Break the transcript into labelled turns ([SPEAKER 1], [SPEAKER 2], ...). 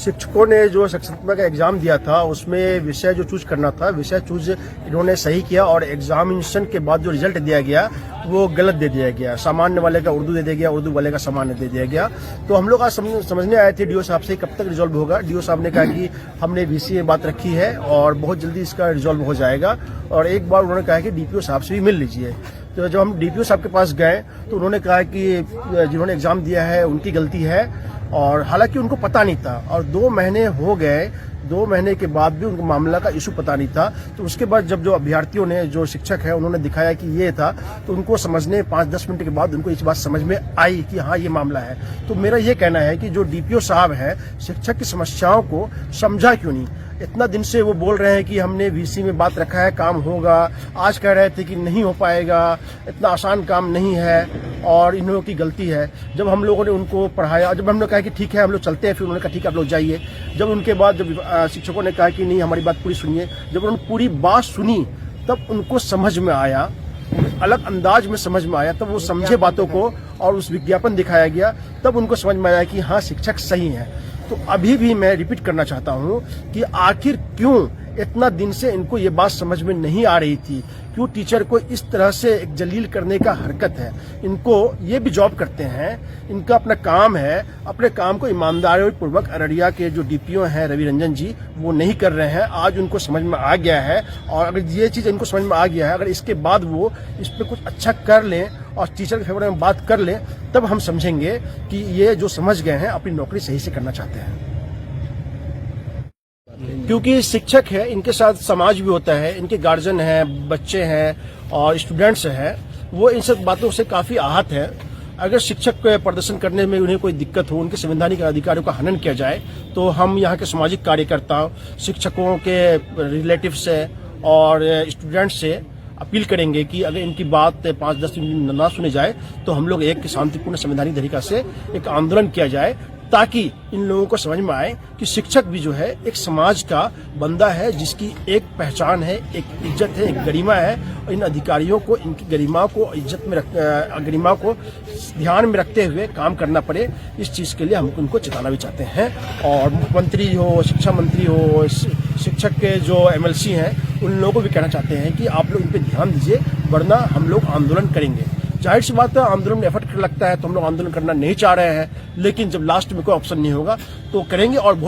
[SPEAKER 1] शिक्षकों ने जो शख्सियत का एग्जाम दिया था उसमें विषय जो चूज करना था, विषय चूज इन्होंने सही किया और एग्जामिनेशन के बाद जो रिजल्ट दिया गया वो गलत दे दिया गया। सामान्य वाले का उर्दू दे दिया गया, उर्दू वाले का सामान्य दे दिया गया। तो हम लोग आज समझने आए थे डीओ साहब से कब तक रिजॉल्व होगा। डीओ साहब ने कहा कि हमने वीसी में बात रखी है और बहुत जल्दी इसका रिजॉल्व हो जाएगा। और एक बार उन्होंने कहा कि डीपीओ साहब से भी मिल लीजिए। तो जब हम डीपीओ साहब के पास गए तो उन्होंने कहा कि जिन्होंने एग्जाम दिया है उनकी गलती है, और हालांकि उनको पता नहीं था। और 2 महीने हो गए, 2 महीने के बाद भी उनको मामला का इशू पता नहीं था। तो उसके बाद जब जो अभ्यर्थियों ने, जो शिक्षक है, उन्होंने दिखाया कि ये था, तो उनको समझने 5-10 मिनट के बाद उनको इस बात समझ में आई कि हाँ ये मामला है। तो मेरा ये कहना है कि जो डीपीओ साहब है, शिक्षक की समस्याओं को समझा क्यों नहीं। इतना दिन से वो बोल रहे हैं कि हमने वीसी में बात रखा है, काम होगा। आज कह रहे थे कि नहीं हो पाएगा, इतना आसान काम नहीं है और इन लोगों की गलती है। जब हम लोगों ने उनको पढ़ाया, जब हमने कहा कि ठीक है हम लोग चलते हैं, फिर उन्होंने कहा ठीक है आप लोग जाइए। जब उनके बाद जब शिक्षकों ने कहा कि नहीं हमारी बात पूरी सुनिए, जब उन्होंने पूरी बात सुनी तब उनको समझ में आया, अलग अंदाज में समझ में आया। तब वो समझे बातों को और उस विज्ञापन दिखाया गया, तब उनको समझ में आया कि हाँ शिक्षक सही है। तो अभी भी मैं रिपीट करना चाहता हूँ कि आखिर क्यों इतना दिन से इनको ये बात समझ में नहीं आ रही थी, क्यों टीचर को इस तरह से एक जलील करने का हरकत है। इनको ये भी जॉब करते हैं, इनका अपना काम है, अपने काम को ईमानदारी पूर्वक अररिया के जो डीपीओ हैं रवि रंजन जी, वो नहीं कर रहे हैं। आज उनको समझ में आ गया है, और अगर ये चीज़ इनको समझ में आ गया है, अगर इसके बाद वो इस पर कुछ अच्छा कर लें और टीचर के फेवर में बात कर लें, तब हम समझेंगे कि ये जो समझ गए हैं अपनी नौकरी सही से करना चाहते हैं। क्योंकि शिक्षक है, इनके साथ समाज भी होता है, इनके गार्जियन हैं, बच्चे हैं और स्टूडेंट्स हैं, वो इन सब बातों से काफ़ी आहत है। अगर शिक्षक को प्रदर्शन करने में उन्हें कोई दिक्कत हो, उनके संवैधानिक अधिकारों का हनन किया जाए, तो हम यहाँ के सामाजिक कार्यकर्ता, शिक्षकों के रिलेटिव से और स्टूडेंट्स से अपील करेंगे कि अगर इनकी बात 5-10 दिन ना सुनी जाए तो हम लोग एक शांतिपूर्ण संवैधानिक तरीका से एक आंदोलन किया जाए, ताकि इन लोगों को समझ में आए कि शिक्षक भी जो है एक समाज का बंदा है, जिसकी एक पहचान है, एक इज्जत है, एक गरिमा है। और इन अधिकारियों को इनकी गरिमा को गरिमा को ध्यान में रखते हुए काम करना पड़े, इस चीज़ के लिए हम उनको चेताना भी चाहते हैं। और मुख्यमंत्री हो, शिक्षा मंत्री हो, शिक्षक के जो एमएलसी हैं, उन लोगों को भी कहना चाहते हैं कि आप लोग इन पर ध्यान दीजिए, वरना हम लोग आंदोलन करेंगे। जाहिर सी बात है आंदोलन में एफर्ट लगता है, तो हम लोग आंदोलन करना नहीं चाह रहे हैं, लेकिन जब लास्ट में कोई ऑप्शन नहीं होगा तो करेंगे। और